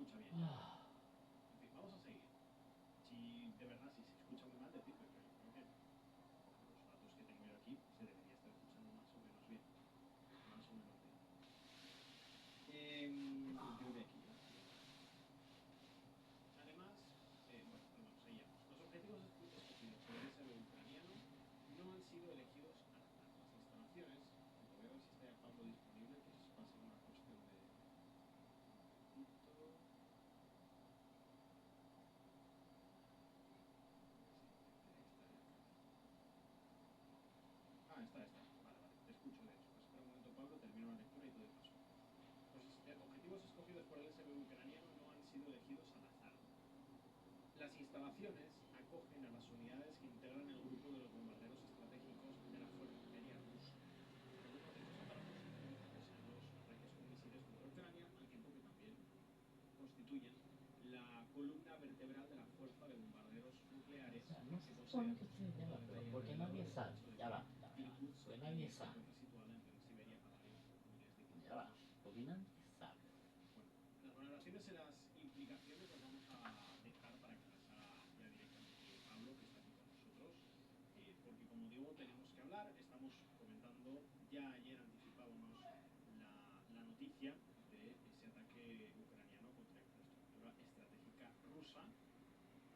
escucha bien ya. En fin, vamos a seguir. Si de verdad, si se escucha muy mal, decir, pero yo creo que por los datos que tengo yo aquí se debería estar escuchando más o menos bien. Más o menos bien. Continúe aquí, ¿eh? Además, bueno, perdón, seguíamos. Los objetivos escogidos por el SBU ucraniano no han sido elegidos al azar. Las instalaciones, un momento, voy a ver si está ya Pablo disponible, que va a ser una cuestión de un momentito. A ver si tiene que estar ya por aquí. Ah, está. Vale, vale. Te escucho, de hecho. Espera un momento, Pablo, termino la lectura y te doy paso. Los objetivos escogidos por el SBU ucraniano no han sido elegidos al azar. Las instalaciones acogen a las unidades que integran el grupo de los bombarderos estratégicos de la Fuerza Aérea Rusa. Algunos de estos aparatos han sido usados en los ataques con misiles contra Ucrania, al tiempo que también constituyen la columna vertebral de la fuerza de bombarderos O nucleares sea, no que se posee, supone que sí, con ya todo va, pero detalle porque revelado nadie en el sabe, despacho de ya va, guerra ya va, ya va, Irkutsk, porque nadie en la sabe, fuerza situada en plena Siberia a varios miles de ya va, kilómetros porque nadie sabe. bueno, las valoraciones y las implicaciones las vamos a dejar para que las haga ya directamente Pablo, que está aquí con nosotros, porque como digo, tenemos que hablar. Estamos comentando, ya ayer anticipábamos la noticia de ese ataque ucraniano contra infraestructura estratégica rusa,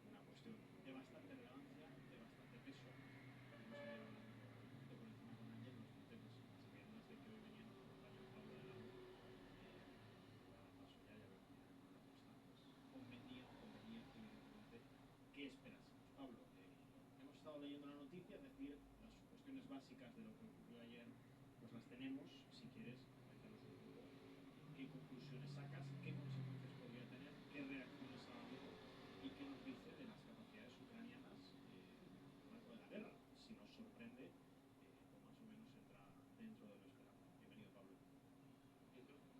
una cuestión de bastante relevancia, de bastante peso. Estuvimos ayer hablando un poquito por encima con Ángel, nos dice, pues a sabiendas de que hoy venía nuestro compañero Pablo de Lago, le voy a dar paso ya, ya veo que tiene alguna cosa, pues convenía evidentemente que esperásemos. Pablo, hemos estado leyendo la noticia, es decir, las cuestiones básicas de lo que ocurrió ayer, pues las tenemos. Si quieres, coméntanos un poco qué conclusiones sacas, qué consecuencias podría tener, qué reacciones ha habido y qué nos dice de las capacidades ucranianas a lo largo de la guerra. Si nos sorprende o más o menos entra dentro de lo esperado. Bienvenido, Pablo.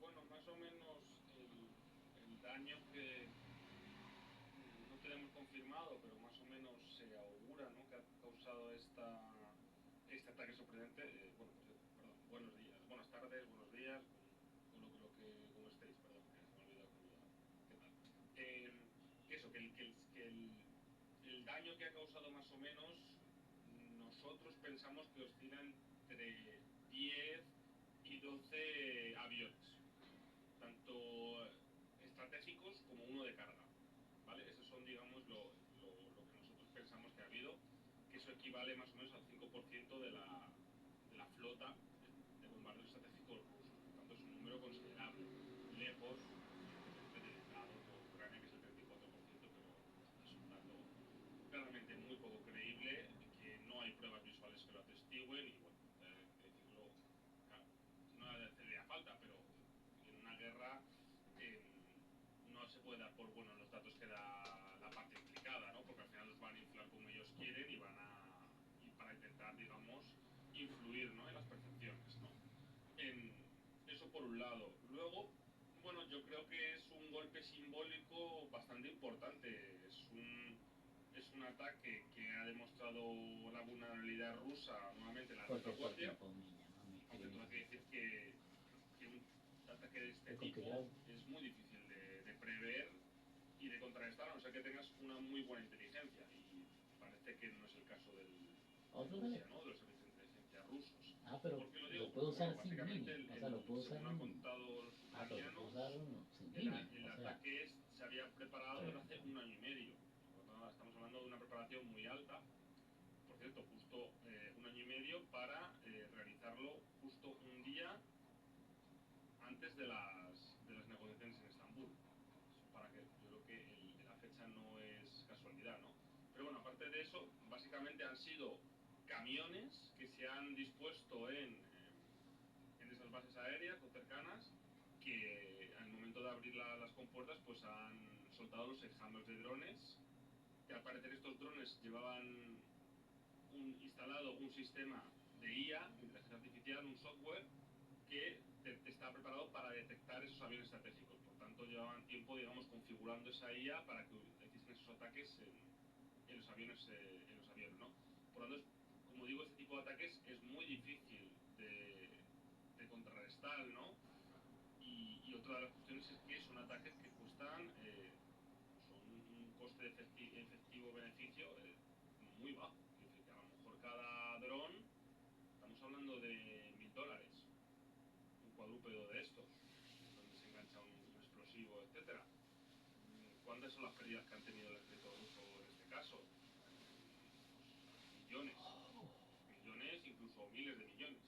Bueno, más o menos el daño que no tenemos confirmado, pero más o menos se augura, ¿no?, que ha causado este ataque sorprendente. Bueno, por cierto, perdón, buenos días, buenas tardes, buenos días, con como estéis, perdón, que se me ha olvidado qué tal. Que eso, el daño que ha causado más o menos, nosotros pensamos que oscila entre 10 y 12 aviones, tanto estratégicos como uno de carga, ¿vale? Esos son, digamos, lo que nosotros pensamos que ha habido, que eso equivale más o menos al 5% de la flota de bombarderos estratégicos rusos. Por tanto, es un número considerable, lejos, evidentemente, del dado por Ucrania, que es el 34%, pero es un dato claramente muy poco creíble, que no hay pruebas visuales que lo atestiguen y, bueno, que decirlo, claro, no haría falta, pero en una guerra no se puede dar por bueno los datos que da la parte implicada, ¿no? Porque al final los van a inflar como ellos quieren y para intentar, digamos, influir, ¿no?, en las percepciones, ¿no? Eso por un lado. Luego, bueno, yo creo que es un golpe simbólico bastante importante. Es un ataque que ha demostrado la vulnerabilidad rusa nuevamente en la Porque todo el retaguardia, tiempo niña, no me aunque escriben tengo que decir que un ataque de este con que ya, tipo es muy difícil de prever y de contrarrestar, a no ser que tengas una muy buena inteligencia, y parece que no es el caso de otro de, Rusia, ¿no?, de los servicios de inteligencia rusos. pero ¿Por qué lo lo digo? puedo Porque, usar bueno, sin básicamente, línea, o sea, lo puedo usar según han contado los pero lo puedo usar ucranianos, sin línea, el o sea, ataque se había preparado desde hace un año y medio. Por lo tanto, estamos hablando de una preparación muy alta. Por cierto, justo un año y medio para realizarlo justo un día antes de las negociaciones en Estambul. Eso para que yo creo que la fecha no es casualidad, ¿no? Pero bueno, aparte de eso, básicamente han sido camiones que se han dispuesto en esas bases aéreas o cercanas, que al momento de abrir las compuertas pues han soltado los enjambres de drones, que al parecer estos drones llevaban instalado un sistema de IA, de inteligencia artificial, un software que estaba preparado para detectar esos aviones estratégicos. Por tanto, llevaban tiempo, digamos, configurando esa IA para que hiciesen esos ataques en los aviones, ¿no? Por lo tanto, como digo, este tipo de ataques es muy difícil de contrarrestar, ¿no? Y otra de las cuestiones es que son ataques que cuestan, son un coste efectivo-beneficio muy bajo. Es decir, que a lo mejor cada dron, estamos hablando de $1000, un cuadrúpedo de estos, donde se engancha un explosivo, etcétera. ¿Cuántas son las pérdidas que han tenido el ejército ruso en este caso? Pues millones, millones, incluso miles de millones.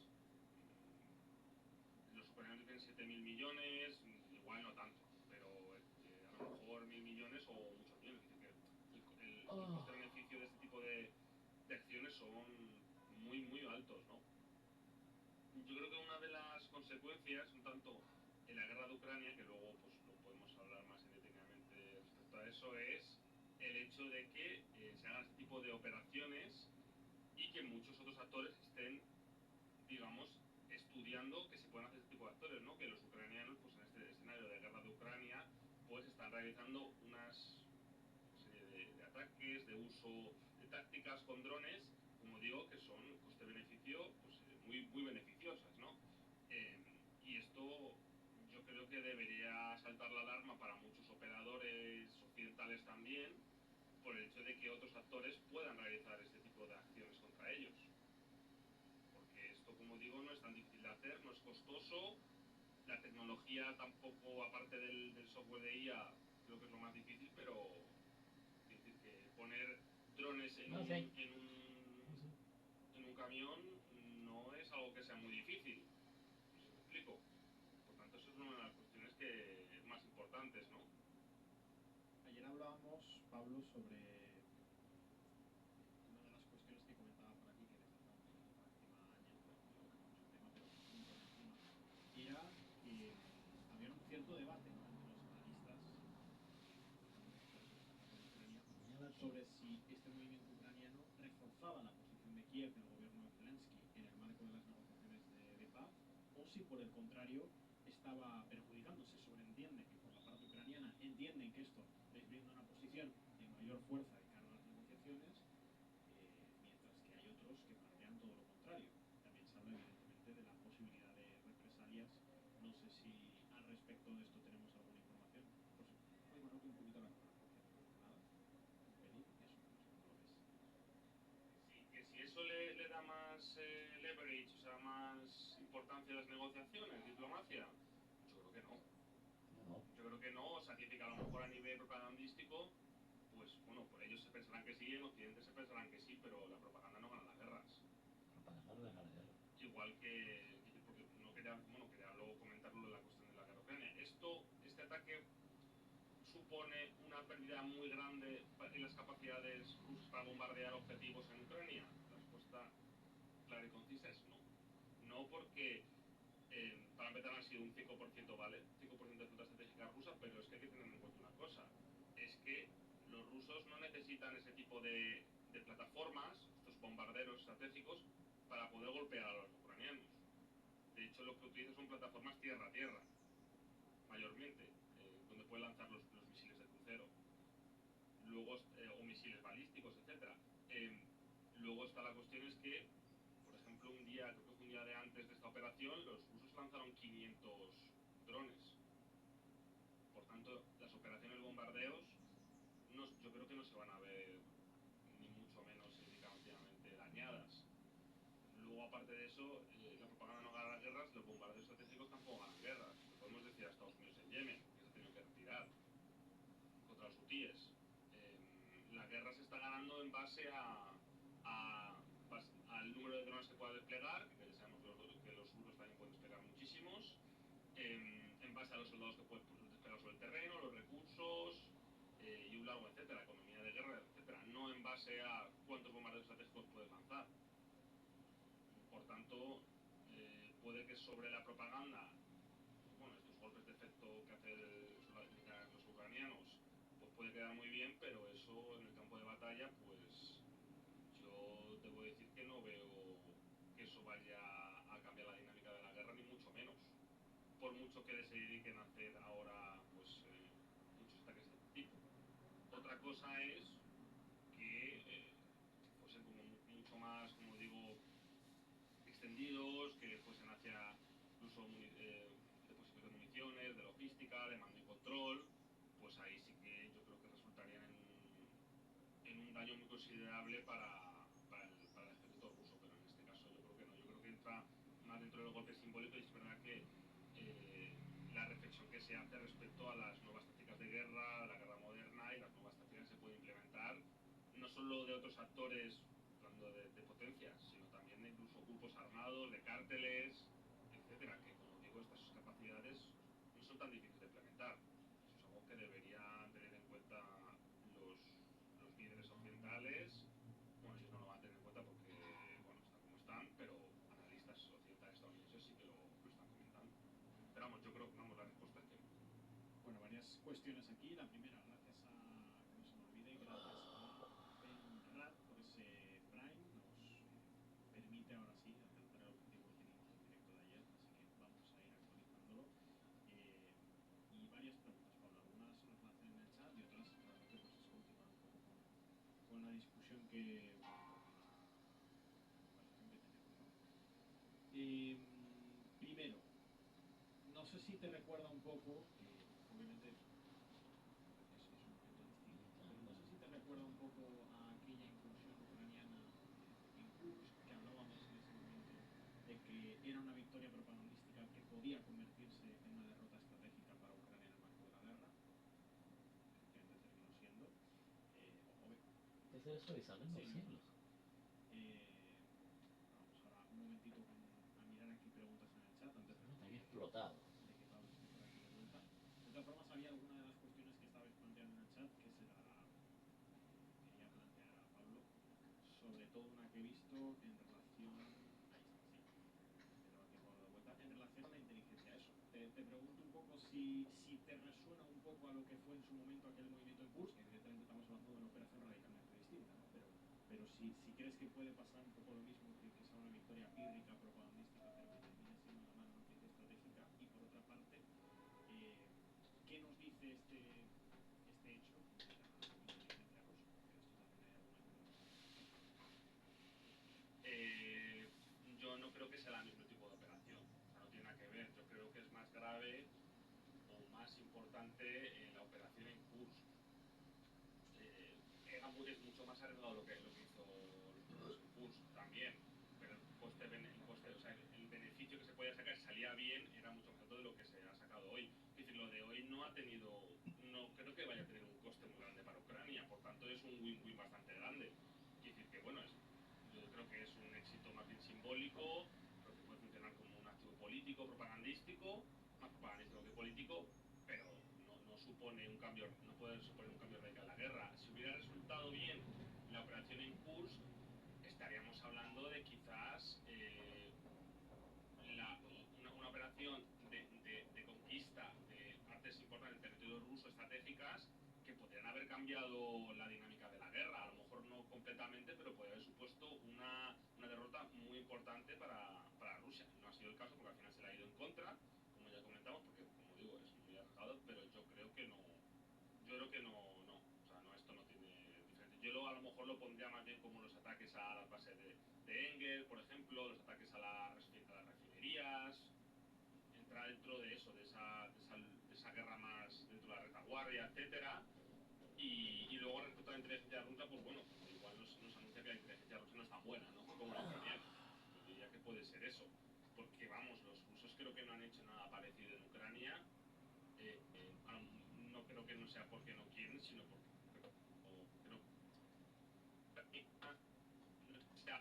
Los ucranianos tienen 7000 millones, igual no tanto, pero a lo mejor 1000 millones o muchos millones. Es decir, que el coste-beneficio de este tipo de acciones son muy, muy altos, ¿no? Yo creo que una de las consecuencias, un tanto en la guerra de Ucrania, que luego pues lo podemos hablar más detenidamente respecto a eso, es el hecho de que se hagan este tipo de operaciones y que muchos otros actores estén, digamos, estudiando que se pueden hacer este tipo de actores, ¿no? Que los ucranianos, pues en este escenario de guerra de Ucrania, pues están realizando una serie de ataques, de uso de tácticas con drones, como digo, que son coste-beneficio pues, muy, muy beneficiosas, ¿no? Y esto yo creo que debería saltar la alarma para muchos operadores occidentales también, por el hecho de que otros actores puedan realizar este tipo de acciones contra ellos. Porque esto, como digo, no es tan difícil de hacer, no es costoso, la tecnología tampoco, aparte del software de IA, creo que es lo más difícil, pero es decir, que poner drones en No un, sé. en un, en un camión no es algo que sea muy difícil, no sé si me explico. Por tanto, eso es una de las cuestiones más importantes, ¿no? Ayer hablábamos, Pablo, sobre una de las cuestiones que comentaba por aquí, que le saltaba un poquito por encima a Ángel, no tocamos el tema, pero muy por encima, era que había un cierto debate, ¿no?, entre los analistas, especialmente expertos en la guerra de Ucrania, sobre si este movimiento ucraniano reforzaba la posición de Kiev, del gobierno de Zelensky, en el marco de las negociaciones de paz, o si por el contrario estaba perjudicando. Se sobreentiende que por la parte ucraniana entienden que esto les brinda una posición de mayor fuerza de cara a las negociaciones, mientras que hay otros que plantean todo lo contrario. También se habla evidentemente de la posibilidad de represalias. No sé si al respecto de esto tenemos alguna información. Pues, oye, me noto un poquito la cámara, por cierto, nada, un pelín, eso, no sé cómo lo ves. Sí, que si eso le da más leverage, o sea, más importancia a las negociaciones, diplomacia, yo creo que no. No, Yo creo que no, o sea, que a lo mejor a nivel propagandístico, pues bueno, por ellos se pensarán que sí, en Occidente se pensarán que sí, pero la propaganda no gana las guerras. propaganda no deja de guerra. Igual que, porque no quería, bueno, quería luego comentarlo en la cuestión de la guerra ucrania. Este ataque supone una pérdida muy grande en las capacidades rusas para bombardear objetivos en Ucrania. La respuesta clara y concisa es no. No porque, para empezar, han sido un 5%, ¿vale? 5% de flota estratégica rusa, pero es que hay que tener en cuenta una cosa. Es que los rusos no necesitan ese tipo de plataformas, estos bombarderos estratégicos, para poder golpear a los ucranianos. De hecho, lo que utilizan son plataformas tierra-tierra, mayormente, donde pueden lanzar los misiles de crucero. Luego, o misiles balísticos, etcétera. Luego está la cuestión es que, por ejemplo, un día, creo que fue un día de antes de esta operación, los rusos lanzaron 500 drones. Por tanto, las operaciones bombardeos, yo creo que no se van a ver ni mucho menos significativamente dañadas. Luego, aparte de eso, la propaganda no gana las guerras, los bombardeos estratégicos tampoco ganan guerras. Lo podemos decir a Estados Unidos en Yemen, que se ha tenido que retirar contra los hutíes. La guerra se está ganando en base al número de drones que pueda desplegar, que ya sabemos que los rusos también pueden desplegar muchísimos, en base a los soldados que pueden desplegar sobre el terreno, los recursos y un largo etcétera, economía de guerra, etcétera, no en base a cuántos bombardeos estratégicos puedes lanzar. Por tanto, puede que sobre la propaganda, bueno, estos golpes de efecto que hacen los ucranianos, pues puede quedar muy bien, pero eso en el campo de batalla, pues yo debo decir que no veo que eso vaya a cambiar la dinámica de la guerra, ni mucho menos. Por mucho que se dediquen a hacer ahora, pues, muchos ataques de este tipo. Otra cosa es que fuesen como mucho más, como digo, extendidos, que fuesen hacia incluso depósitos de municiones municiones, de logística, de mando y control, pues ahí sí que yo creo que resultarían en un daño muy considerable para el ejército ruso, pero en este caso yo creo que no, yo creo que entra más dentro del golpe simbólico y es verdad que la reflexión que se hace respecto a las nuevas tácticas de guerra, a la guerra moderna y las nuevas tácticas que se pueden implementar, no solo de otros actores, hablando de potencias, sino también de incluso grupos armados, de cárteles, etcétera, que como digo, estas capacidades no son tan difíciles de implementar. Eso es algo que deberían tener en cuenta los líderes occidentales. Bueno, ellos no lo van a tener en cuenta porque, bueno, están como están, pero analistas occidentales estadounidenses sí que lo están comentando. Pero vamos, yo creo que vamos, la respuesta es que no. Bueno, varias cuestiones aquí. La primera, gracias a, que no se me olvide, gracias a Benrad por ese Prime. Nos permite ahora sí alcanzar el objetivo que teníamos en directo de ayer, así que vamos a ir actualizándolo. Y varias preguntas, Pablo. Algunas nos las hacen en el chat y otras realmente pues es continuar un poco con la discusión que, bueno, con la conversación que tenemos, ¿no? Primero, no sé si te recuerda un poco, obviamente es un momento distinto, pero no sé si te recuerda un poco a aquella incursión ucraniana en Kursk, que hablábamos en ese momento de que era una victoria propagandística que podía convertirse en una derrota estratégica para Ucrania en el marco de la guerra. Efectivamente terminó siendo. Desde eso y salen los Sí, siglos. vamos ahora un momentito a mirar aquí preguntas en el chat antes Están explotados. de que Pablo esté por aquí de vuelta. De todas formas, había alguna de las cuestiones que estabais planteando en el chat que se la quería plantear a Pablo, sobre todo una que he visto en relación, ahí está, sí, que tengo aquí a Pablo de vuelta, en relación a la inteligencia. Eso, te pregunto un poco si te resuena un poco a lo que fue en su momento aquel movimiento en Kursk, que evidentemente estamos hablando de una operación radicalmente distinta, ¿no? Pero si crees que puede pasar un poco lo mismo, que sea una victoria pírrica, propagandística, pero que termine siendo además una noticia estratégica. Y por otra parte, ¿qué nos dice este hecho de la inteligencia rusa? Que esto también hay alguna que otra Yo no creo que sea el mismo tipo de operación, o sea, no tiene nada que ver. Yo creo que es más grave o más importante la operación en Kursk. Es mucho más arriesgado lo que hizo los rusos en Kursk también, pero o sea, el beneficio que se podía sacar salía bien, era mucho más alto de lo que se ha sacado hoy. Es decir, lo de hoy no creo que vaya a tener un coste muy grande para Ucrania, por tanto es un win-win bastante grande. Es decir, que bueno, yo creo que es un éxito más bien simbólico, creo que puede funcionar como un activo político, propagandístico, más propagandístico que político, pero no supone un cambio, no puede suponer un cambio radical en la guerra. Si hubiera resultado bien la operación en Kursk, estaríamos hablando de quizás una operación de conquista de partes importantes del territorio ruso estratégicas que podrían haber cambiado la dinámica de la guerra. A lo mejor no completamente, pero podría haber supuesto una derrota muy importante para Rusia. No ha sido el caso porque al final se le ha ido en contra, como ya comentamos, porque como digo es muy arriesgado, pero yo creo que no. O sea, esto no tiene diferencia. A lo mejor lo pondría más bien como los ataques a las bases de Engel, por ejemplo, los ataques a las refinerías, entra dentro de eso, de esa guerra más dentro de la retaguardia, etcétera. Y luego respecto a la inteligencia rusa, pues bueno, igual nos anuncia que la inteligencia rusa no es tan buena, ¿no? Como la ucraniana. Yo diría que puede ser eso. Porque vamos, los rusos creo que no han hecho nada parecido en Ucrania. No creo que no sea porque no quieren, sino porque creo que sea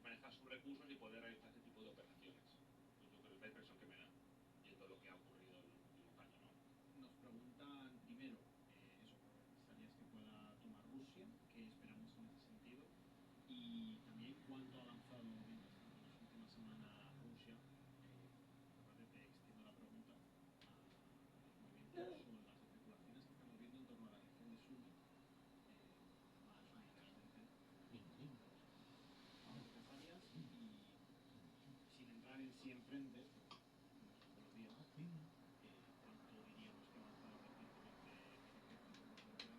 manejar sus recursos y poder realizar ese tipo de operaciones. Pues yo creo que es la impresión que me da, viendo lo que ha ocurrido en los últimos años, ¿no? Nos preguntan primero, eso, por represalias que pueda tomar Rusia, qué esperamos en ese sentido, y también cuánto ha avanzado mientras tanto en las últimas semanas Rusia. Aparte te extiendo la pregunta a los movimientos o las especulaciones que estamos viendo en torno a la elección de Sumi, más unilateralmente de represalias, y sin entrar en sí en frentes, porque no son todos los días, cuánto diríamos que ha avanzado recientemente el ejército ruso en Ucrania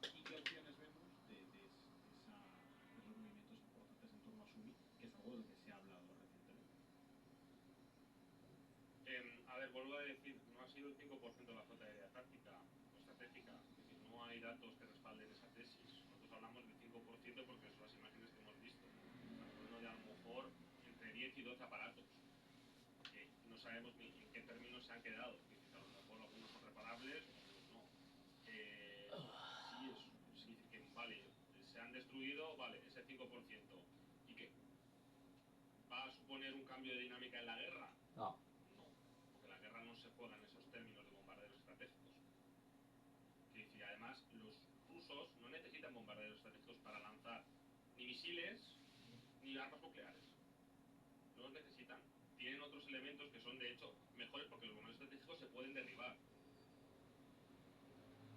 y qué opciones vemos de esa sido el 5% de la flota aérea táctica o estratégica. Es decir, no hay datos que respalden esa tesis. Nosotros hablamos del 5% porque son las imágenes que hemos visto. Estamos hablando de a lo mejor entre 10 y 12 aparatos, que no sabemos ni en qué términos se han quedado. Es decir, a lo mejor algunos son reparables, otros no. Sí, es decir, que vale, se han destruido, vale, ese 5%. ¿Y qué? ¿Va a suponer un cambio de dinámica en la guerra? No. No, porque la guerra no se juega en esos términos de bombarderos estratégicos. Es decir, además, los rusos no necesitan bombarderos estratégicos para lanzar ni misiles ni armas nucleares. No los necesitan. Tienen otros elementos que son, de hecho, mejores porque los bombarderos estratégicos se pueden derribar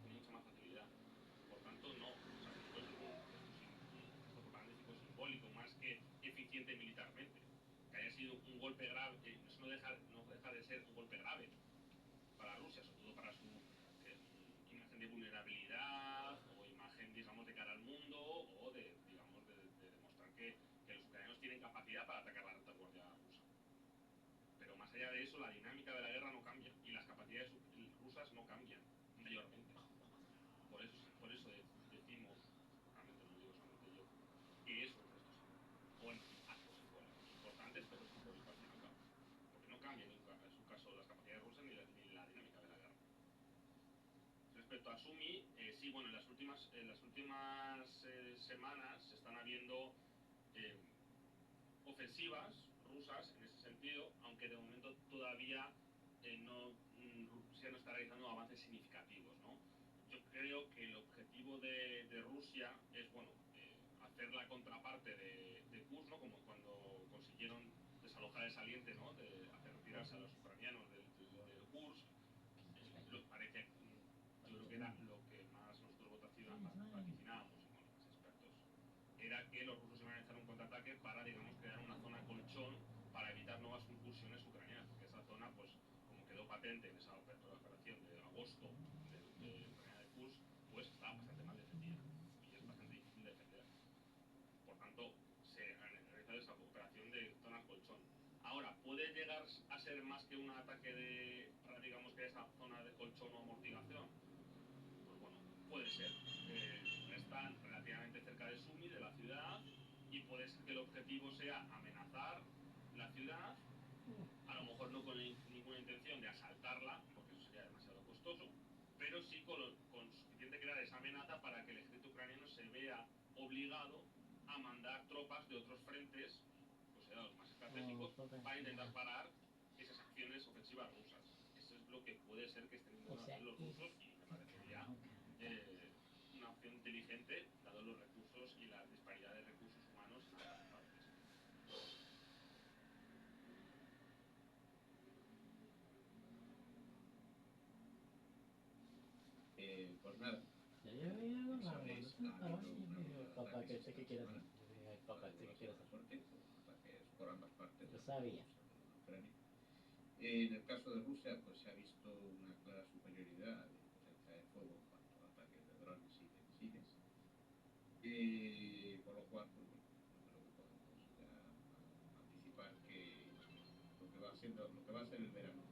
con mucha más facilidad. Por tanto, no. O sea, puede ser un gesto propagandístico simbólico más que eficiente militarmente. Que haya sido un golpe grave, eso no deja de ser un golpe grave para Rusia, sobre todo para su imagen de vulnerabilidad o imagen, digamos, de cara al mundo o de, digamos, de demostrar que los ucranianos tienen capacidad para atacar la retaguardia rusa. Pero más allá de eso, la dinámica de la guerra no cambia y las capacidades rusas no cambian mayormente. Por eso decimos, realmente no lo digo solamente yo, que es un gesto simbólico. Bueno, actos simbólicos, importantes pero simbólicos al fin y al cabo. Porque no cambian en su caso las capacidades rusas ni la dinámica de la guerra. Respecto a Sumi, sí, bueno, en las últimas semanas se están habiendo ofensivas rusas en ese sentido, aunque de momento todavía Rusia no está realizando avances significativos, ¿no? Yo creo que el objetivo de Rusia es, bueno, hacer la contraparte de Kursk, ¿no? Como cuando consiguieron desalojar el saliente, ¿no? De hacer retirarse a los ucranianos del Kursk. Parece, yo creo que era lo que más nosotros vaticinábamos, y bueno, los expertos, era que los rusos iban a realizar un contraataque para, digamos, crear una zona colchón para evitar nuevas incursiones ucranianas, porque esa zona, pues, como quedó patente en esa operación de agosto de Ucrania de Kursk, pues estaba bastante mal defendida y es bastante difícil de defender. Por tanto, se ha realizado esa operación de zona colchón. Ahora, ¿puede llegar a ser más que un ataque para, digamos, que esa zona de colchón o amortiguación? Pues bueno, puede ser. Están relativamente cerca de Sumi, de la ciudad, y puede ser que el objetivo sea amenazar la ciudad, a lo mejor no con ninguna intención de asaltarla, porque eso sería demasiado costoso, pero sí con suficiente crear esa amenaza para que el ejército ucraniano se vea obligado a mandar tropas de otros frentes, considerados más estratégicos, para intentar parar esas acciones ofensivas rusas. Eso es lo que puede ser que estén intentando hacer los rusos y me parecería una opción inteligente, dado los recursos y la disparidad de recursos humanos en ambas partes. Pues nada, sabéis, ha habido una ronda de ataques esta semana, bastante fuerte, ataques por ambas partes de Ucrania. En el caso de Rusia, pues se ha visto una clara superioridad de potencia de fuego en cuanto a ataques de drones y de misiles. Por lo cual, pues bueno, yo creo que podemos ya anticipar que lo que va a ser el verano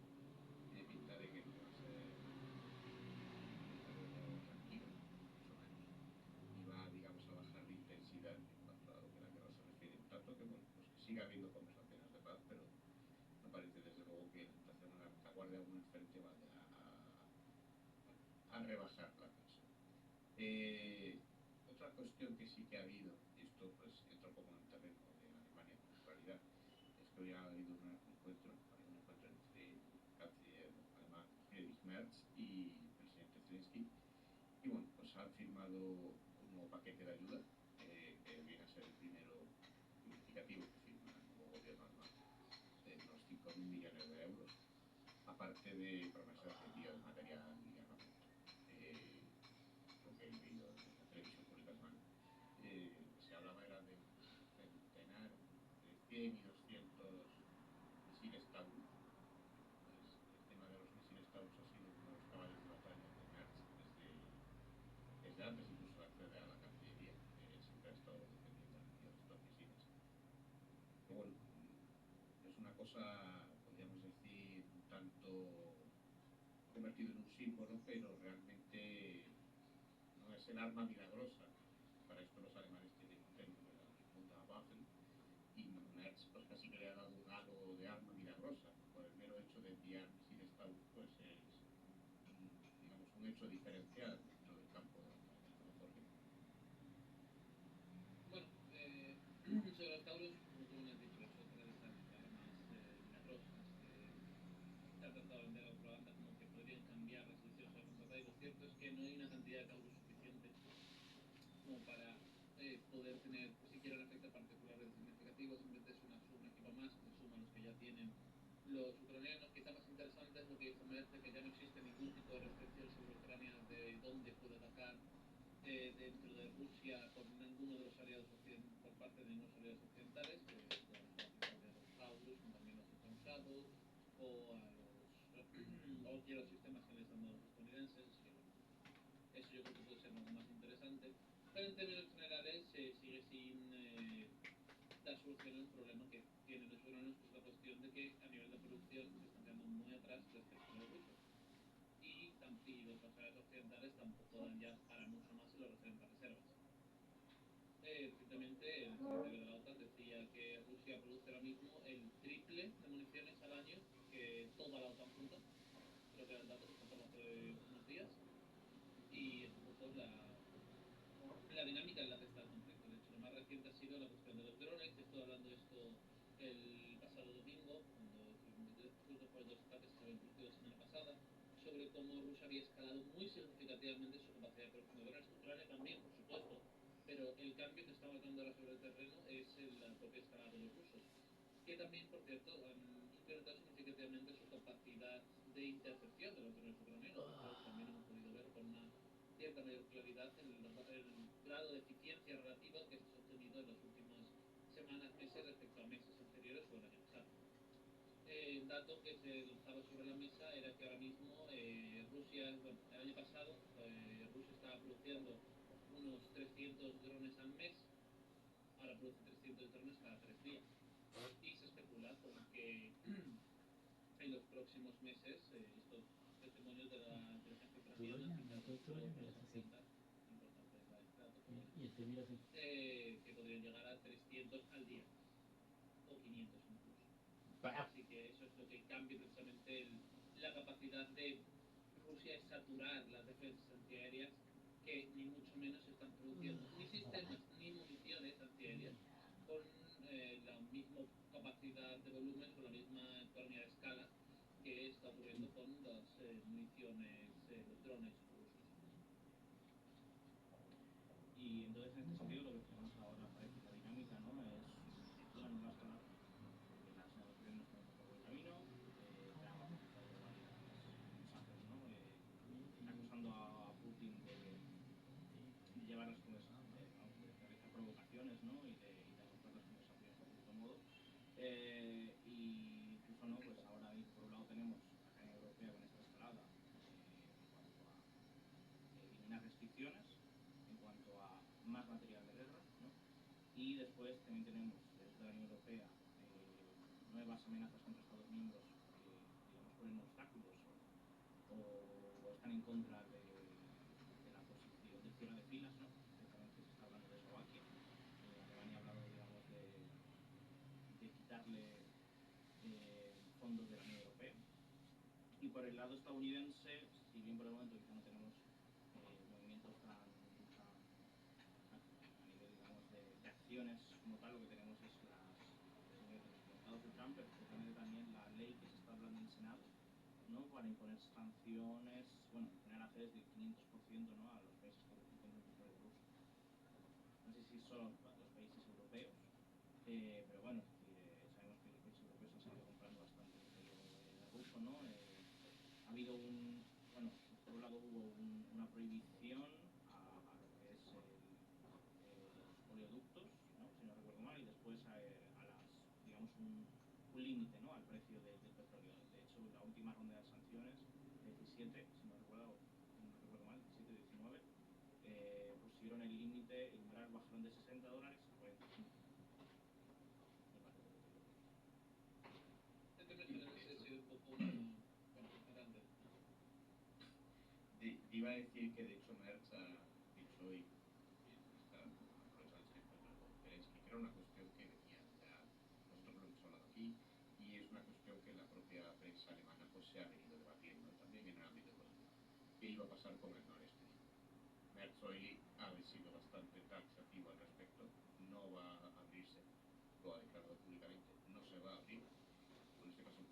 tiene pinta de que va a ser un periodo tranquilo, más o menos, y va, digamos, a bajar de intensidad en cuanto a lo que la guerra se refiere. Tanto que, bueno, pues que siga habiendo conversaciones de paz, pero no parece desde luego que la situación en la retaguardia o en el frente vaya a rebajar la tensión. Otra cuestión que sí que ha habido, y esto pues entra un poco en el terreno de Alemania con claridad, es que hoy ha habido un encuentro entre el canciller alemán Friedrich Merz y el presidente Zelensky, y bueno, pues han firmado un nuevo paquete de ayuda, que viene a ser el primero significativo que firma el nuevo gobierno alemán, de unos 5.000 millones de euros, aparte de promesas de envío de material y armamento. Lo que he leído en la televisión pública alemana, lo que se hablaba era de un centenar, entre 100 y 200 misiles Taurus. El tema de los misiles Taurus ha sido uno de los caballos de batalla de Merz desde antes incluso de acceder a la Cancillería. Siempre ha estado defendiendo el envío de estos misiles. Que bueno, es una cosa, podríamos decir, un tanto convertido en un símbolo, pero realmente no es el arma milagrosa. Para esto los alemanes tienen un término, el Wunderwaffen, y Merz pues casi que le ha dado un halo de arma milagrosa. Por el mero hecho de enviar misiles Taurus, pues es, digamos, un hecho diferencial dentro del campo de batalla, ¿no, Jorge? Bueno, sobre los Taurus, como tú bien has dicho, es otra de esas armas milagrosas que se ha tratado de vender a la propaganda como que podrían cambiar la situación sobre la contratada, y lo cierto es que no hay una cantidad de Taurus suficiente como para poder tener siquiera un efecto particular significativo. Simplemente es un equipo más que se suma a los que ya tienen los ucranianos. Quizá más interesante es lo que dice Merz, que ya no existe ningún tipo de restricción sobre Ucrania de dónde puede atacar dentro de Rusia por ninguno de los aliados por parte de ningunos aliados occidentales, que pueden aplicar a los Taurus, como también los Storm Shadow, o a los o a los sistemas que les han dado los estadounidenses. Así que bueno, eso yo creo que puede ser algo más interesante. Pero en términos generales sigue sin dar solución a un problema que tienen los ucranianos, que es la cuestión de que a nivel de producción se están quedando muy atrás respecto a los rusos. Y los aliados occidentales tampoco dan ya para mucho más en lo referente a reservas. Recientemente el secretario de la OTAN decía que Rusia produce ahora mismo el triple de municiones al año que toda la OTAN junta. Creo que el dato se sacó hace unos días. Y es un poco la dinámica en la que está el conflicto. De hecho, lo más reciente ha sido la cuestión de los drones. Estuve hablando de esto el pasado domingo, después de los dos ataques que se habían producido la semana pasada, sobre cómo Rusia había escalado muy significativamente su capacidad de producción de drones. Ucrania también, por supuesto, pero el cambio que está marcando ahora sobre el terreno es la propia escalada de los rusos, que también, por cierto, han incrementado significativamente su capacidad de intercepción de los drones ucranianos, lo cual también hemos podido ver con una cierta mayor claridad el grado de eficiencia relativa que se ha obtenido en las últimas semanas, meses respecto a meses anteriores o el año pasado. El dato que se lanzaba sobre la mesa era que ahora mismo bueno, el año pasado Rusia estaba produciendo unos 300 drones al mes, ahora produce 300 drones cada 3 días. Y se especula con que en los próximos meses estos testimonios de la inteligencia ucraniana, quizás luego podemos ampliar importante este dato, pero bueno, Y este mira así. que podrían llegar a 300 al día o 500 incluso. Bah. Así que eso es lo que cambia precisamente la capacidad de Rusia es saturar las defensas antiaéreas, que ni mucho menos están produciendo ni sistemas ni municiones antiaéreas con la misma capacidad de volumen, con la misma economía de escala que está ocurriendo con las municiones, los drones rusos. Y entonces, en este sentido, lo que tenemos ahora parece la dinámica, ¿no? Es una nueva escalada. Las negociaciones no están yendo por buen camino. Trump ha utilizado varios mensajes, ¿no? Acusando a Putin de llevar las conversaciones, vamos, de realizar provocaciones, ¿no? Y de romper las conversaciones en cierto modo. Y incluso, ¿no? Pues ahora mismo, por un lado, tenemos la Unión Europea con esta escalada en cuanto a eliminar restricciones, en cuanto a más material de guerra, ¿no? Y después también tenemos desde la Unión Europea nuevas amenazas contra Estados miembros que, digamos, ponen obstáculos o están en contra de la posición del cierre de filas, ¿no? Especialmente se está hablando de Eslovaquia. Alemania ha hablado, digamos, de quitarle fondos de la Unión Europea. Y por el lado estadounidense, si bien por el momento quizá no tenemos movimientos tan a nivel, digamos, de acciones como tal, lo que tenemos es los comunicados de Trump, pero especialmente también la ley que se está hablando en el Senado, ¿no? Para imponer sanciones, bueno, imponer aranceles del 500%, ¿no? A los países que utilicen el petróleo ruso. No sé si solo los países europeos, pero bueno, es decir, sabemos que los países europeos han seguido comprando bastante petróleo ruso, ¿no? Ha habido bueno, por un lado hubo una prohibición a lo que es los oleoductos, ¿no? Si no recuerdo mal, y después digamos, un límite, ¿no? Al precio del petróleo. De hecho, la última ronda de sanciones, 17, si no recuerdo mal, 17 o 19, pusieron el límite, el umbral bajaron de $60 a 45 el barril de petróleo ruso. En términos generales ha sido un poco una, bueno, grande. Iba a decir que de hecho Merckx ha dicho y está aprovechando este encuentro con Zelensky, que era una cuestión que venía ya, nosotros lo hemos hablado aquí, y es una cuestión que la propia prensa alemana pues se ha venido debatiendo también en el ámbito económico. ¿Qué iba a pasar con el Nord Stream? Merckx hoy ha sido bastante taxativo al respecto, no va a abrirse, lo ha declarado públicamente, no se va a abrir, o en este caso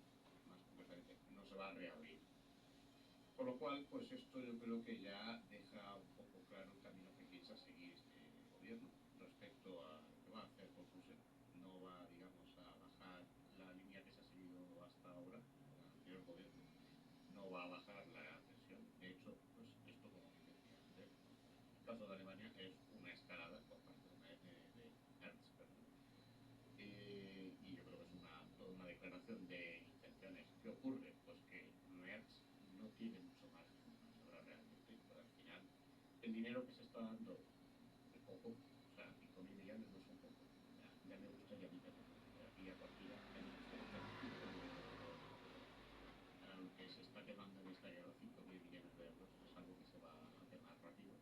más concretamente, no se va a reabrir. Con lo cual, pues esto yo creo que ya deja un poco claro el camino que piensa seguir este gobierno respecto a lo que va a hacer con Rusia. No va, digamos, a bajar la línea que se ha seguido hasta ahora con el anterior gobierno. No va a bajar la tensión. De hecho, pues esto, como bien decía Andrés, en el caso de Alemania es una escalada por parte de Merz, perdón. Y yo creo que es toda una declaración de intenciones. ¿Qué ocurre? Pues que Merz no tiene mucho margen de maniobra realmente, pero al final el dinero que se está dando es poco, o sea, 5.000 millones no son poco, ya me gustaría a mí tenerlo, vía partida, ya me gustaría tener 5.000 millones de euros. Para lo que se está quemando en esta guerra, 5.000 millones de euros es algo que se va a quemar rápido.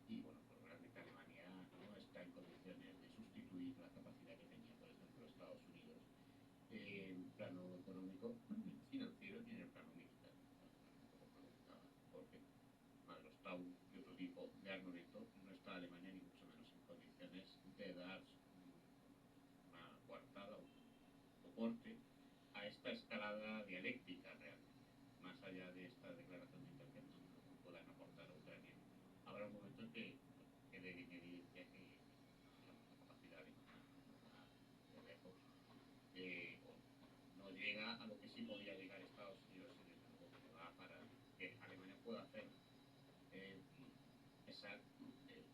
Y bueno, pues realmente Alemania no está en condiciones de sustituir la capacidad que tenía, por ejemplo, Estados Unidos en plano económico, financiero y en el plano militar. Como preguntaba Jorge, más los TAU y otro tipo de armamento, no está Alemania ni mucho menos en condiciones de dar una coartada, un soporte a esta escalada dialéctica realmente. Más allá de esta declaración de intenciones y lo que puedan aportar a Ucrania, habrá un momento en que quede en evidencia que digamos, la capacidad alemana no va de lejos, o no llega a lo que sí podía llegar Estados Unidos y desde luego que no va para que Alemania pueda hacerlo.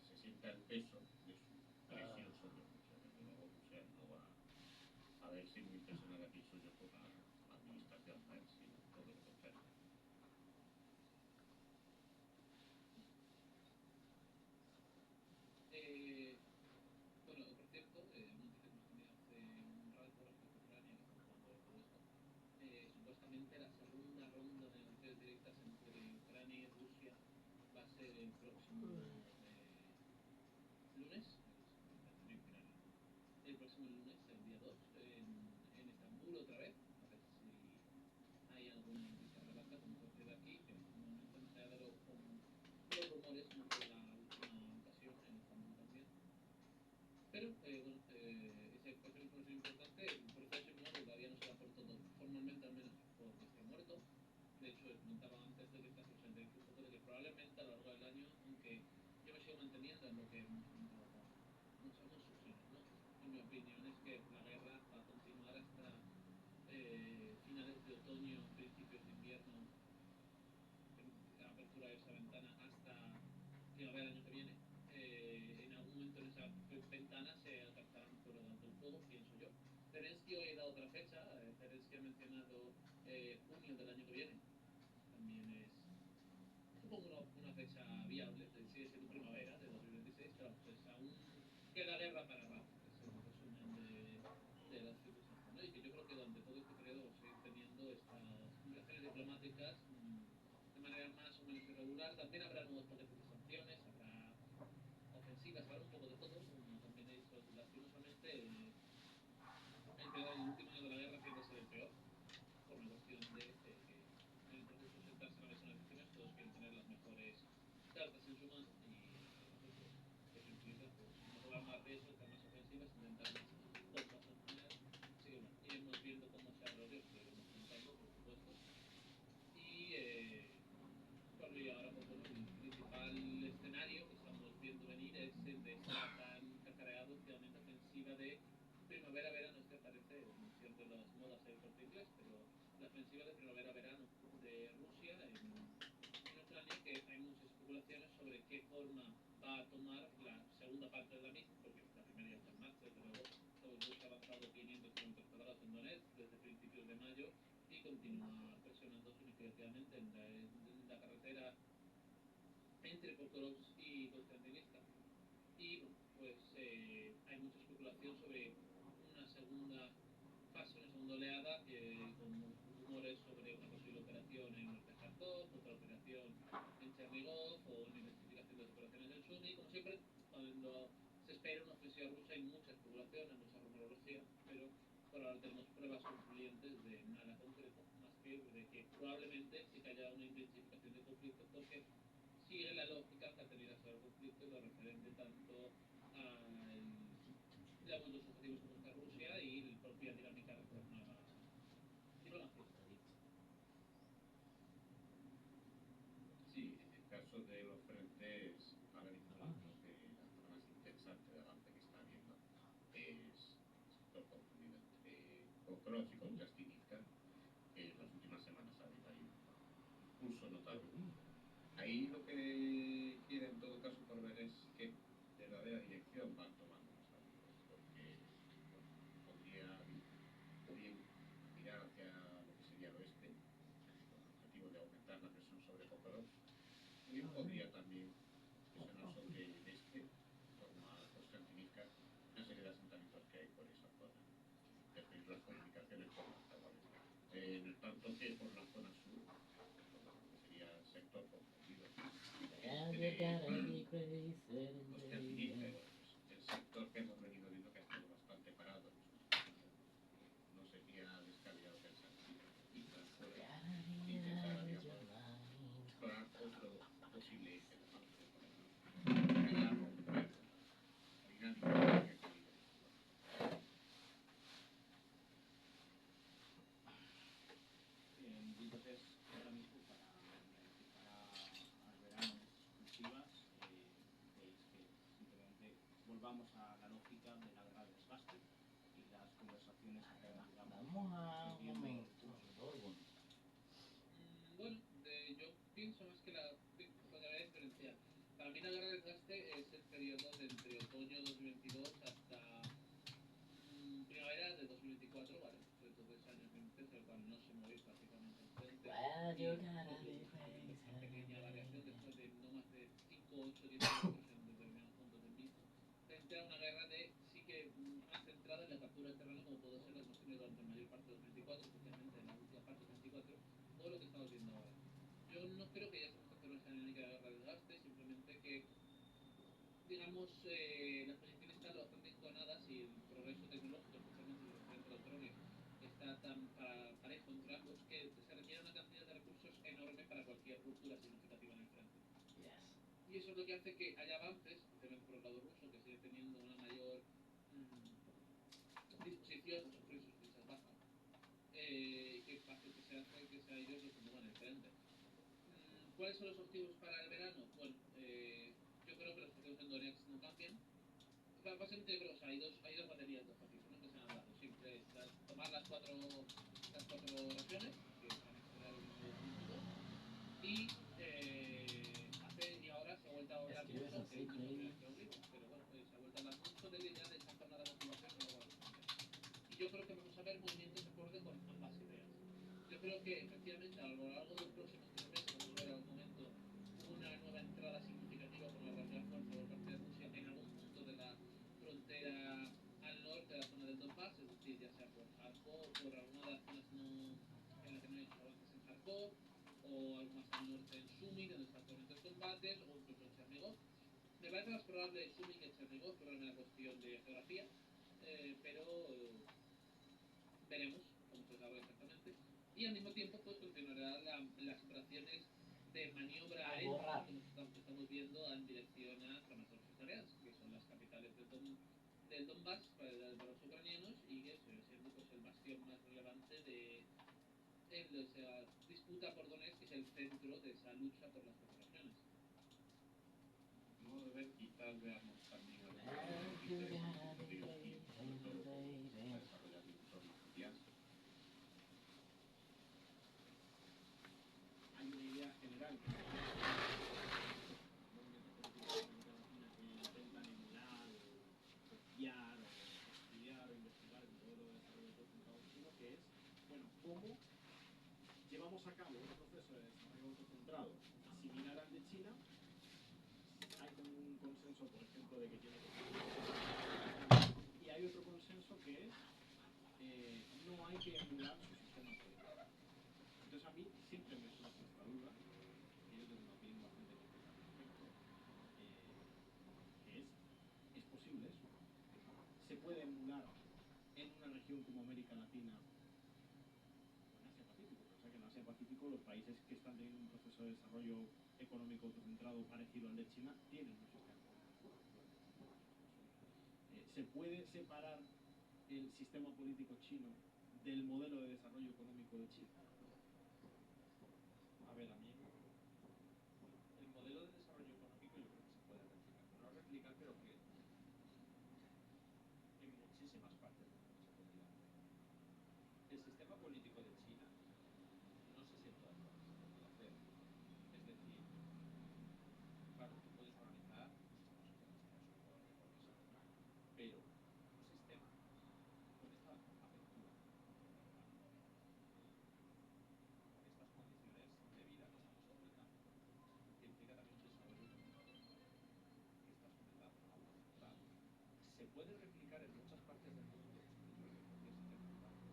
Se sienta el peso de su presión sobre Rusia. Desde luego Rusia no va a verse muy impresionada, pienso yo, por la administración Merz, sino todo lo contrario. Bueno, por cierto, una noticia que hemos tenido hace un rato respecto a Ucrania, que estamos hablando de todo esto, supuestamente la segunda ronda de negociaciones directas entre Ucrania y Rusia va a ser el próximo lunes, el próximo lunes, el día 2, en Estambul otra vez, a ver si hay alguna noticia relevante como sucede aquí, que de momento no se ha dado con los rumores, no fue la última ocasión en Estambul también. Pero, bueno, esa es una información importante. El proceso inmuno todavía no se da por todo, formalmente al menos, porque esté muerto. De hecho, comentaba antes de que esta sesión te dice un poco de que probablemente a lo largo del año, aunque yo me sigo manteniendo en lo que hemos comentado con muchas ocasiones, ¿no? En mi opinión es que la guerra va a continuar hasta finales de otoño, principios de invierno, apertura de esa ventana hasta primavera del año que viene. En algún momento en esa ventana se alcanzarán un acuerdo de alto el fuego, pienso yo. Zelensky hoy ha dado otra fecha, Zelensky ha mencionado junio del año que viene, también es supongo una fecha viable, sigue siendo primavera de 2026, pero pues aún queda guerra para rato, es el resumen de las circunstancias, ¿no? Y que yo creo que durante todo este periodo vamos a seguir teniendo estas relaciones diplomáticas de manera más o menos irregular. También habrá nuevos paquetes de sanciones, habrá ofensivas, habrá un poco de todo, como también he dicho, lastimosamente el último año de la guerra tiende a ser el peor, por una cuestión de que en el proceso de sentarse a la mesa de decisiones todos quieren tener las mejores cartas en su mano y pues, eso implica pues, no jugar más riesgos, estar más ofensivas, intentar más bombas al final. Así que bueno, iremos viendo cómo se desarrolla, lo iremos contando, por supuesto. Y bueno, y ahora pues bueno, el principal escenario que estamos viendo venir es el de esta tan cacareada últimamente ofensiva de primavera-verano. Este parece mención de las modas del Corte Inglés, pero la ofensiva de primavera-verano de Rusia en Ucrania, que hay muchas especulaciones sobre qué forma va a tomar la segunda parte de la misma, porque la primera ya está en marcha, desde luego. Rusia ha avanzado 500 kilómetros cuadrados en Donetsk desde principios de mayo y continúa presionando significativamente en la carretera entre Pokrovsk y Konstantinivka. Y bueno, pues hay mucha especulación sobre una segunda fase, una segunda oleada, con rumores sobre una posible operación en el norte Kharkov, otra operación en Chernigov o una intensificación de las operaciones en Sumy. Como siempre, cuando se espera una ofensiva rusa hay mucha especulación, hay mucha rumorología, pero por ahora tenemos pruebas concluyentes de nada concreto, más que de que probablemente sí que haya una intensificación del conflicto porque sigue la lógica que ha tenido hasta el conflicto y lo referente tanto a los objetivos que busca Rusia y la propia dinámica en torno a la diplomacia. Sí, en el caso de los frentes, ahora mismo yo creo que la zona más interesante de avance que está habiendo es el sector comprendido entre Pokrovsk y Konstantinivka, que en las últimas semanas ha habido ahí un impulso notable. Ahí lo que quiere en todo caso por ver es qué verdadera dirección van tomando los aliados, porque bueno, podría o bien mirar hacia lo que sería el oeste, con el objetivo de aumentar la presión sobre Pokrovsk, o bien podría también presionar sobre el este, en torno a Konstantinivka, una serie de asentamientos que hay por esa zona, interferir las comunicaciones por las cabales. En el tanto que por la zona sur, lo que sería el sector comprendido entre Konstantinivka, bueno, pues el sector que hemos venido viendo que ha estado bastante parado en los últimos años, no sería descabellado pensar que quizás puede intentar, digamos, explorar otro posible eje de avance para romper la dinámica que ha habido en esta zona. Entonces, ahora mismo para planificar al verano exclusivas, veis que simplemente volvamos a la lógica de la guerra de desgaste y las conversaciones acaban, digamos, Vamos a un perdiendo el momento, curso. Dorgun. Bueno, yo pienso más que la podría diferenciar. Para mí la guerra de desgaste es el periodo de entre otoño 2022 hasta primavera de 2024, ¿vale? Sobre todo ese año 2023, el cual no se movió prácticamente el frente. Well, Y you solo gotta hubo be una pequeña variación crazy. después de no más de 5, 8, 10 kilómetros en determinados puntos del mismo. Frente a una guerra de sí que más centrada en la captura del terreno, como pudo ser lo que hemos tenido durante la mayor parte de 2024, especialmente en la última parte de 2024, o lo que estamos viendo ahora. Yo no creo que ya se esté haciendo esa dinámica de guerra de desgaste, simplemente que digamos, las posiciones están bastante enconadas y el progreso tecnológico, especialmente en lo referente a los drones, está tan parejo entre ambos que se requiere una cantidad de recursos enorme para cualquier ruptura significativa en el frente. Yes. Y eso es lo que hace que haya avances, especialmente por el lado ruso, que sigue teniendo una mayor disposición a sufrir sus dichas bajas, que hace que sea ellos los que muevan el frente. ¿Cuáles son los objetivos para el verano? Bueno, yo creo que los objetivos en Donetsk no cambian. Básicamente yo creo que hay dos baterías de objetivos, ¿no? Que se han hablado. Siempre es tomar las cuatro regiones, que van a extender el mismo punto, y ahora se ha vuelto a hablar Escribes mucho, así, que no es la primera vez Crazy. que lo digo, pero bueno, se ha vuelto a hablar mucho de la idea de esa jornada de motivación que luego vamos a hacer. Y yo creo que vamos a ver movimientos acorde con ambas ideas. Yo creo que efectivamente a lo largo de los próximos 3 meses vamos a ver al momento una nueva entrada significativa por la relativa fuerza por parte de Rusia en algún punto de la frontera al norte de la zona del Donbass, es decir, ya sea por Kharkov, por alguna de las zonas no, en las que no hay hecho avances en Kharkov, o algo más al norte en Sumy, donde está actualmente los combates, o incluso en Chernigov. Me parece más probable Sumy que Chernigov, por una cuestión de geografía, pero veremos cómo se desarrolla exactamente. Y al mismo tiempo, pues continuará las operaciones de maniobra aérea que estamos viendo en dirección a Kramatorsk y Tareas, que son las capitales del Donbass para los ucranianos y que sigue siendo pues el bastión más relevante de esa disputa por Donetsk, que es el centro de esa lucha por las cuatro regiones. A modo de ver, quizás veamos también algo Well, you interesante en gotta los be próximos tiempos, sobre todo por lo que se está crazy. desarrollando en torno a Kupiansk. Hay una idea general que movimientos políticos en América Latina que intentan emular o copiar o estudiar o investigar el modelo de desarrollo autocentrado chino, que es, bueno, cómo llevamos a cabo un proceso de desarrollo autocentrado similar al de China. Hay como un consenso, por ejemplo, de que tiene que ser, y hay otro consenso que es no hay que emular su sistema político. Entonces a mí siempre me surge esta duda puede emular en una región como América Latina o en Asia-Pacífico. Pensá que en Asia-Pacífico los países que están teniendo un proceso de desarrollo económico autocentrado parecido al de China tienen un sistema político parecido al de China. ¿Se puede separar el sistema político chino del modelo de desarrollo económico de China? A ver, a mí el modelo de desarrollo económico yo creo que se puede replicar. No replicar, pero que en muchísimas partes del mundo se podría hacer. El sistema político de China, no sé si en todas partes se podría hacer. Es decir, claro, tú puedes organizar un sistema socialista, eso por mejor que sea, pero un sistema con esta apertura, con estas condiciones de vida que estamos explicando, que implica también un desarrollo económico que estás comentando, autocentrado, se puede replicar en muchas partes del mundo, yo creo que sí que es muy fácil,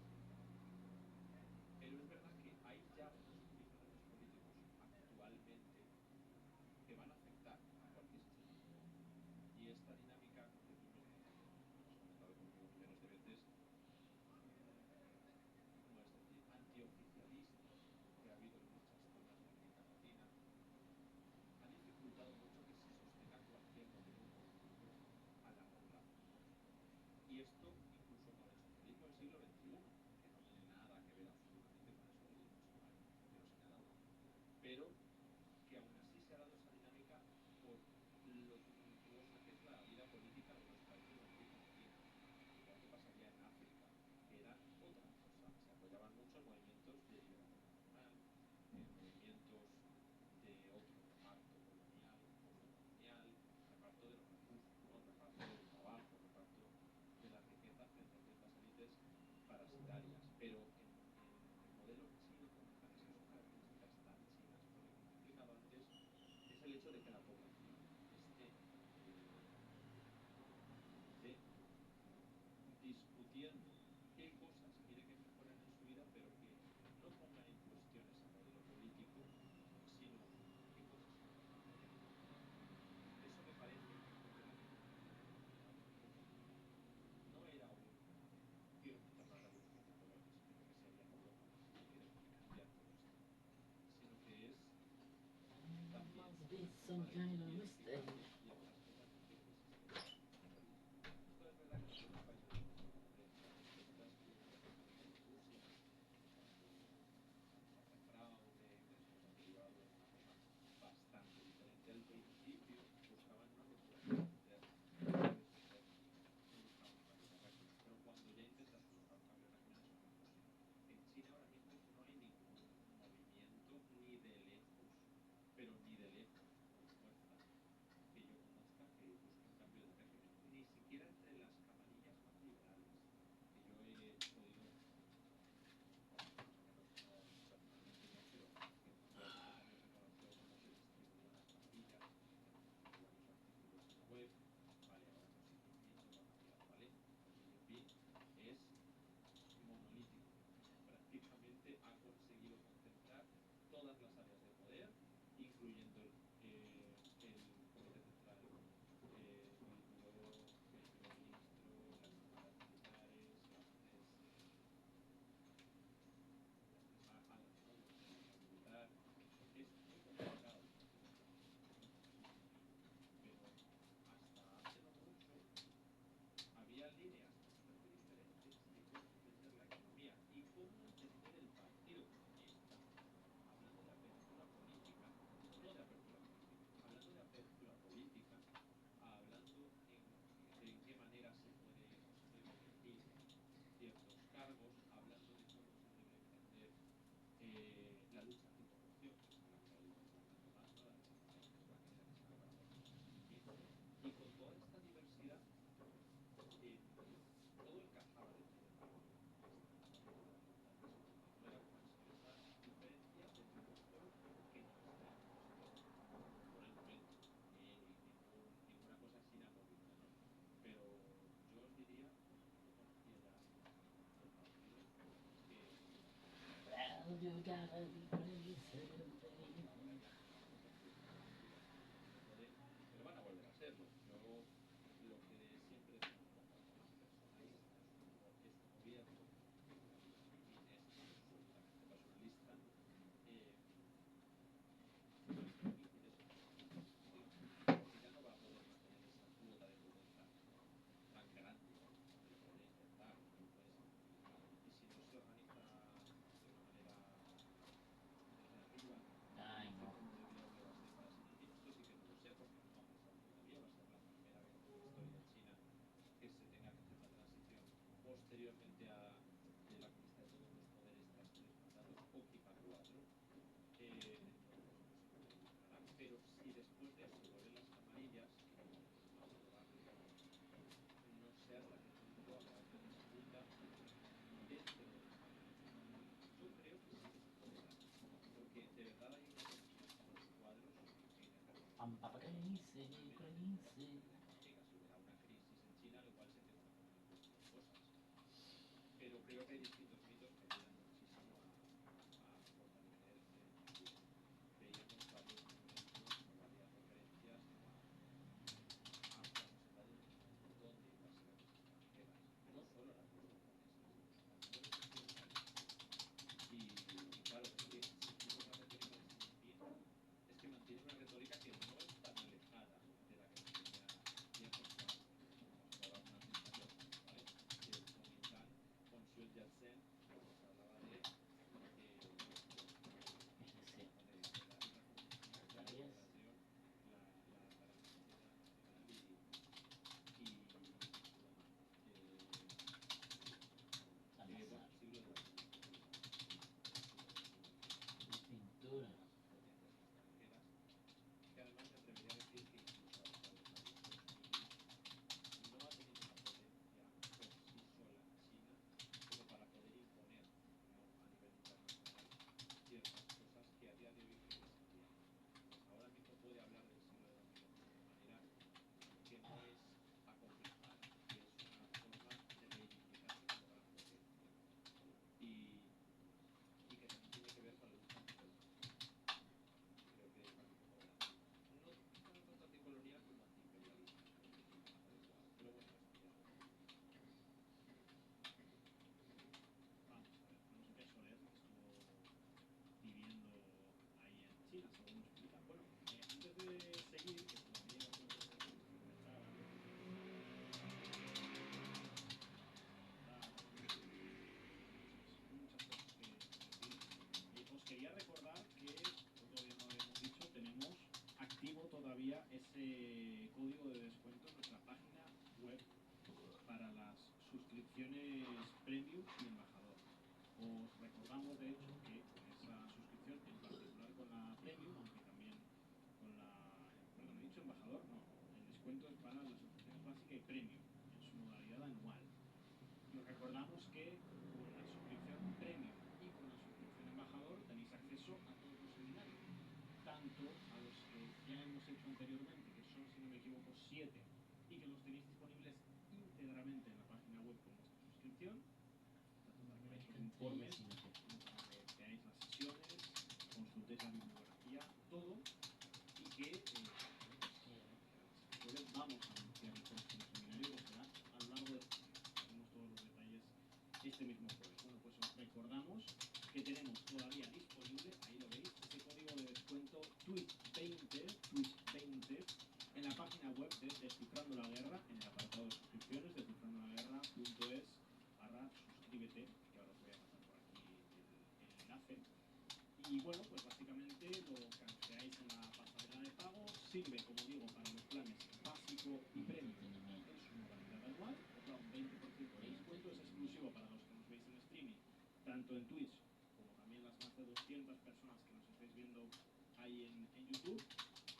pero es verdad que hay ya unos condicionamientos políticos actualmente que van a afectar a cualquier sistema político. Y esta dinámica que tú mismo has comentado conmigo millones de veces, ¿cómo es decir?, antioficialista que ha habido en muchas zonas de América Latina, ha dificultado mucho que se sostenga cualquier modelo político a largo plazo. Y esto incluso con el socialismo del siglo XXI, que no tiene nada que ver absolutamente con el socialismo chino, quiero señalarlo, pero que aún así se ha dado esa dinámica por lo tumultuosa que es la vida política de los países de América Latina, igual que pasaría en África, que eran otra cosa, se apoyaban mucho en movimientos de liberación nacional, en movimientos de otro reparto colonial, postcolonial, reparto de los recursos, ¿no? Reparto del trabajo, reparto de la riqueza frente a ciertas élites parasitarias. Pero en el modelo chino, como tal, es que son características tan chinas, porque como te he explicado antes, es el hecho de que la población esté discutiendo qué cosas quiere que mejoren en su vida, pero que no pongan en cuestión ese modelo político, sino qué cosas sí que van a cambiar. Eso me parece completamente fundamental. No era un quiero montar la revolución de colores, que es lo que se haría en Europa si se quiere cambiar todo esto, sino que es también Must una be forma some de kind of que quiero que mistake. cambien ciertas cosas dentro de ese sistema político. Esto es verdad que en algunos países del mundo, como decías, necesitas tú un ejemplo como Rusia, donde la tasa de fraude, de eso se ha derivado en una cosa bastante diferente. Al principio buscaban una depuración interna, cambios internos, no buscaban un cambio de régimen, pero cuando ya intentas buscar un cambio de régimen es otra cosa. En China ahora mismo no hay ningún movimiento ni de lejos, pero ni de lejos, con fuerza, que yo conozca que busque un cambio de régimen, ni siquiera entre las camarillas más liberales que yo he podido, más o menos no personalmente no, pero que durante estos años he conocido cómo se distribuían las camarillas, hay varios artículos en la web, vale, ahora con Xi Jinping todo ha cambiado, ¿vale? Con Xi Jinping es monolítico, prácticamente ha conseguido concentrar todas las áreas de poder, incluyendo el Comité Central Politburó, el Primer Ministro, las cámaras militares, las tres alas, ¿no?, del sistema militar. Es muy complicado conseguir una cosa así, pero hasta hace no mucho había líneas bastante diferentes de cómo entender la economía y cómo entender el Partido Comunista, hablando de apertura política, no de apertura política, hablando de apertura política, hablando de en qué manera se puede elegir ciertos cargos, hablando de cómo se debe entender la lucha anticorrupción, que es de la que ha ido hablando más, ¿no?, la designación, que es la que se ha destacado ahora con Xi Jinping, y con toda esta diversidad todo encajaba dentro del Partido Comunista, tal vez porque no era como expresar diferencias desde un sector que no está en cuestión por el momento, ni ninguna cosa así inamovible, ¿no? Pero yo os diría, como quien no conocía ya el partido, que Well, you gotta be crazy, ahora baby. ya no van a convertir en apertura política de poder, pero van a volver a serlo. Yo lo que siempre he tenido confianza en las personas Ucranice, ucranice. llega, si hubiera una crisis en China, lo cual se empiezan a poner muchas cosas. Pero creo que hay distintos mitos que ayudan muchísimo a fortalecer este discurso. Veíamos varios monumentos o varias referencias como a plazas en Vladimir, donde invasiones extranjeras, no solo las fuerzas japonesas, españoles occidentales. Y claro, es que si tú tocas el tema de Xi Jinping, es que mantiene una retórica que no es tan alejada de la que mantenía tiempos atrás. Vamos a hablar de una citación, ¿vale? De Kuomintang con Sun Yat-sen, cuando se hablaba de Es decir, la irreconciliación, la Arias. liberación, la reconciliación nacional y demás. Bueno, Salazar. siglo de la La pintura. potencias extranjeras, que además me atrevería a decir que incluso a pesar de estar los Estados Unidos, no ha tenido una potencia por sí sola China como para poder imponer, ¿no?, a nivel internacional ciertas cosas que a día de hoy creo que se entienden. Entonces, ahora mismo puede hablar del siglo de dominación de una manera que no es acomplejada, que es una forma de reivindicarse como gran potencia y que también tiene que ver con la lucha anticolonial. Creo que es un poco de la misma. No tanto anticolonial como antiimperialista, creo que es lo más adecuado. Pero bueno, esto ya lo... Vamos a ver, Alonso Soler estuvo viviendo ahí en China, según nos explica. Bueno, antes de seguir, que todavía no puedo empezar a ver muchas cosas que decir. Os quería recordar que, todavía no lo habíamos dicho, tenemos activo todavía ese código de descuento en nuestra página web para las suscripciones premium y embajador. Os recordamos, de hecho, que con esa suscripción, en particular con la premium, aunque también con la... Perdón, he dicho embajador, no. El descuento es para las suscripciones básica y premium, en su modalidad anual. Y os recordamos que con la suscripción premium y con la suscripción embajador tenéis acceso a todos los seminarios, tanto a los que ya hemos hecho anteriormente, que son, si no me equivoco, 7, y que los tenéis disponibles íntegramente en la página web con vuestra suscripción, tanto para que veáis los informes, como para que veáis las sesiones, consultéis la bibliografía, todo, y que, bueno, pues, que vamos a anunciar el próximo seminario, que será a lo largo de junio. Haremos todos los detalles este mismo jueves. Bueno, pues os recordamos que tenemos todavía disponible, ahí lo veis, ese código de descuento Twitch20 en la página web de Descifrando la Guerra, en el apartado de suscripciones, descifrandolaguerra.es/suscríbete, que ahora os voy a pasar por aquí el enlace. Y bueno, pues básicamente lo que anunciáis en la pasarela de pago sirve, como digo, para los planes básico y premium en su modalidad anual. Os da un 20% de descuento, es exclusivo para los que nos veis en streaming, tanto en Twitch como también las más de 200 personas que nos estáis viendo ahí en YouTube.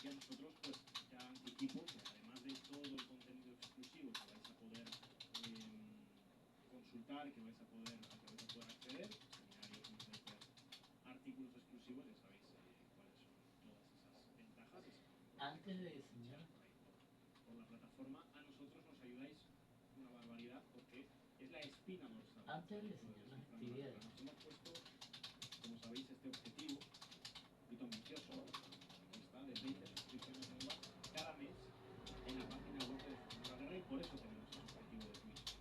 Y a nosotros, pues ya anticipo que además de todo el contenido exclusivo que vais a poder consultar, que vais a poder, al que vais a poder acceder, seminarios, newsletters, artículos exclusivos, ya sabéis cuáles son todas esas ventajas. Antes de diseñar, por la plataforma, a nosotros nos ayudáis una barbaridad porque es la espina dorsal. antes de diseñar las actividades, Nos hemos puesto, como sabéis, este objetivo, un poquito ambicioso, está de 20 suscripciones nuevas cada mes en la página web de Descifrando la Guerra, y por eso tenemos ese objetivo de Twitch.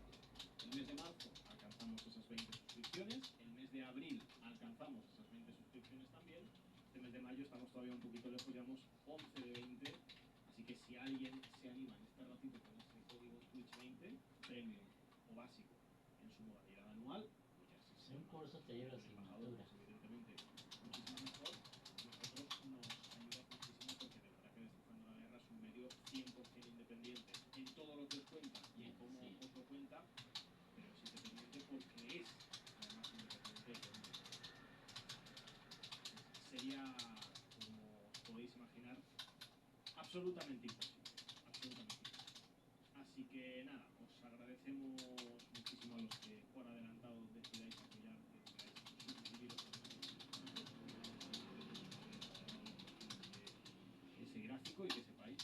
El mes de marzo alcanzamos esas 20 suscripciones, el mes de abril alcanzamos esas 20 suscripciones también, este mes de mayo estamos todavía un poquito lejos, llevamos 11 de 20, así que si alguien se anima en este ratito con ese código Twitch20, premium o básico en su modalidad anual, pues ya si se un curso te lleva el embajador, asignatura. pues evidentemente muchísimo mejor. Nosotros nos ayuda muchísimo porque de verdad que Descifrando la Guerra es un medio 100% independiente en todo lo que os cuenta y en cómo Sí. os lo cuenta, pero es independiente porque es además independiente económicamente. Sería, como os podéis imaginar, absolutamente imposible, absolutamente imposible. Así que nada, os agradecemos muchísimo a los que por adelantado decidáis apoyar, decidáis suscribiros a ese gráfico, y que sepáis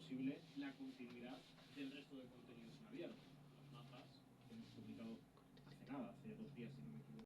posible la continuidad del resto del